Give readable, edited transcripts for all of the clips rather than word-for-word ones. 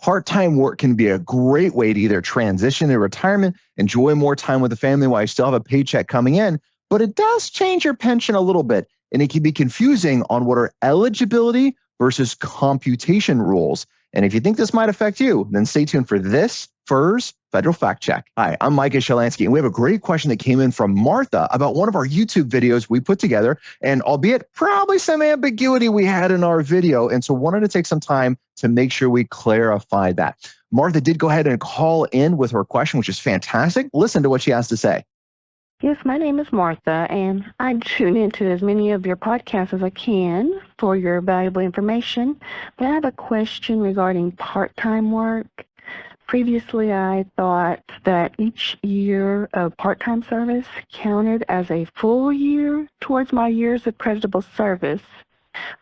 Part-time work can be a great way to either transition to retirement, enjoy more time with the family while you still have a paycheck coming in, but it does change your pension a little bit, and it can be confusing on what are eligibility versus computation rules. And if you think this might affect you, then stay tuned for this FERS Federal Fact Check. Hi, I'm Micah Shilanski, and we have a great question that came in from Martha about one of our YouTube videos we put together, and albeit probably some ambiguity we had in our video, and so wanted to take some time to make sure we clarify that. Martha did go ahead and call in with her question, which is fantastic. Listen to what she has to say. Yes, my name is Martha, and I tune into as many of your podcasts as I can for your valuable information. But I have a question regarding part-time work. Previously, I thought that each year of part-time service counted as a full year towards my years of creditable service.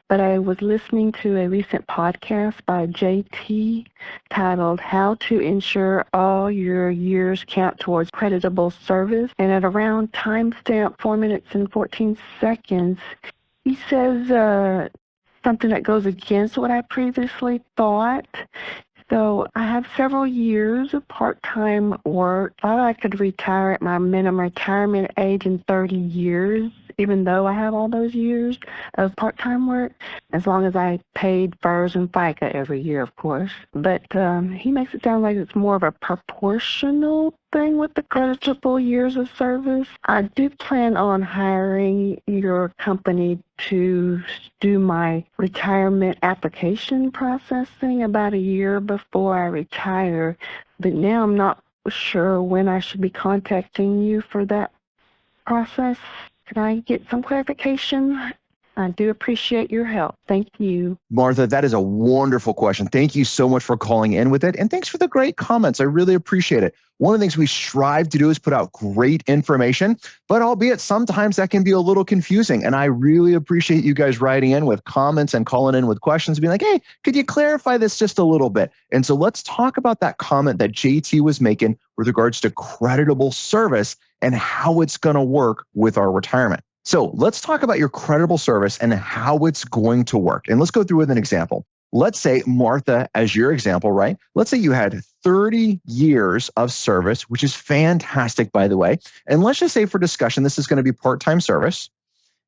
But I was listening to a recent podcast by JT titled How to Ensure All Your Years Count Towards Creditable Service. And at around timestamp 4 minutes and 14 seconds, he says something that goes against what I previously thought. So I have several years of part-time work. I thought I could retire at my minimum retirement age in 30 years, even though I have all those years of part-time work, as long as I paid FERS and FICA every year, of course. But he makes it sound like it's more of a proportional thing with the creditable years of service. I do plan on hiring your company to do my retirement application processing about a year before I retire, but now I'm not sure when I should be contacting you for that process. Can I get some clarification? I do appreciate your help. Thank you. Martha, that is a wonderful question. Thank you so much for calling in with it. And thanks for the great comments. I really appreciate it. One of the things we strive to do is put out great information, but albeit sometimes that can be a little confusing. And I really appreciate you guys writing in with comments and calling in with questions, being like, hey, could you clarify this just a little bit? And so let's talk about that comment that JT was making with regards to creditable service and how it's going to work with our retirement. So let's talk about your creditable service and how it's going to work. And let's go through with an example. Let's say, Martha, as your example, right? Let's say you had 30 years of service, which is fantastic, by the way. And let's just say for discussion, this is going to be part-time service.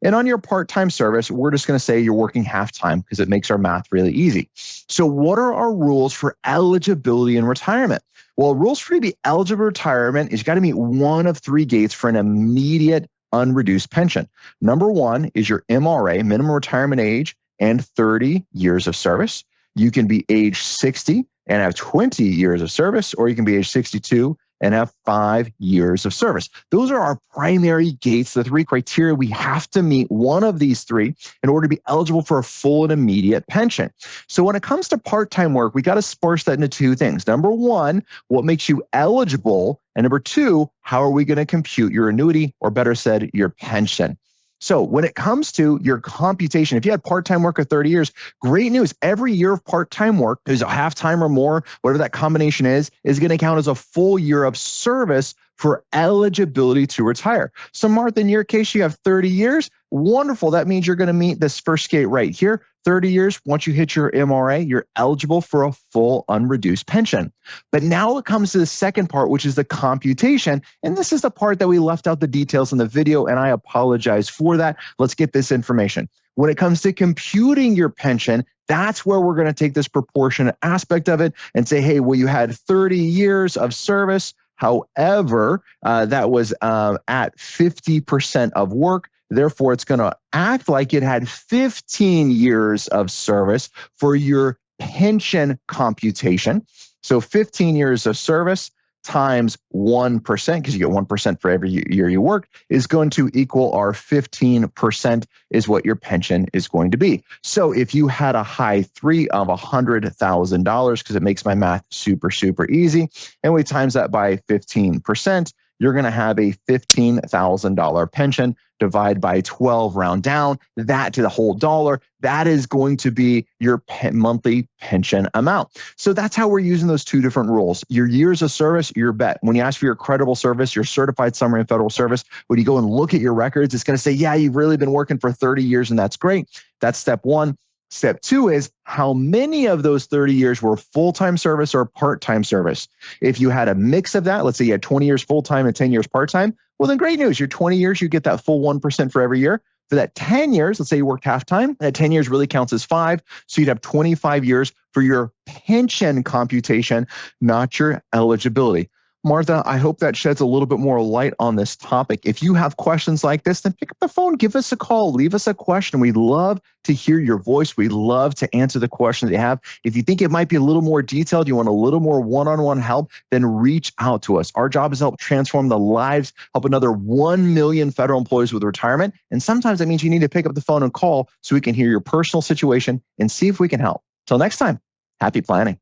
And on your part-time service, we're just going to say you're working half-time because it makes our math really easy. So what are our rules for eligibility in retirement? Well, rules for you to be eligible for retirement is you got to meet one of three gates for an immediate unreduced pension. Number one is your MRA, minimum retirement age, and 30 years of service. You can be age 60 and have 20 years of service, or you can be age 62 and have 5 years of service. Those are our primary gates, the three criteria. We have to meet one of these three in order to be eligible for a full and immediate pension. So when it comes to part-time work, we got to sparse that into two things. Number one, what makes you eligible? And number two, how are we going to compute your annuity, or better said, your pension? So when it comes to your computation, if you had part-time work of 30 years, great news. Every year of part-time work, is a half-time or more, whatever that combination is going to count as a full year of service for eligibility to retire. So Martha, in your case, you have 30 years. Wonderful. That means you're going to meet this first gate right here. 30 years, once you hit your MRA, you're eligible for a full unreduced pension. But now it comes to the second part, which is the computation. And this is the part that we left out the details in the video, and I apologize for that. Let's get this information. When it comes to computing your pension, that's where we're going to take this proportionate aspect of it and say, hey, well, you had 30 years of service. However, that was at 50% of work. Therefore, it's going to act like it had 15 years of service for your pension computation. So 15 years of service times 1%, because you get 1% for every year you work, is going to equal our 15% is what your pension is going to be. So if you had a high three of $100,000, because it makes my math super, super easy, and we times that by 15%, you're going to have a $15,000 pension. Divide by 12, round down, that to the whole dollar. That is going to be your monthly pension amount. So that's how we're using those two different rules. Your years of service, your bet. When you ask for your credible service, your certified summary of federal service, when you go and look at your records, it's going to say, yeah, you've really been working for 30 years, and that's great. That's step one. Step 2 is how many of those 30 years were full-time service or part-time service. If you had a mix of that, let's say you had 20 years full-time and 10 years part-time, well, then great news. Your 20 years, you get that full 1% for every year. For that 10 years, let's say you worked half-time, that 10 years really counts as 5. So you'd have 25 years for your pension computation, not your eligibility. Martha, I hope that sheds a little bit more light on this topic. If you have questions like this, then pick up the phone, give us a call, leave us a question. We'd love to hear your voice. We'd love to answer the questions that you have. If you think it might be a little more detailed, you want a little more one-on-one help, then reach out to us. Our job is to help transform the lives, help another 1 million federal employees with retirement. And sometimes that means you need to pick up the phone and call so we can hear your personal situation and see if we can help. Till next time, happy planning.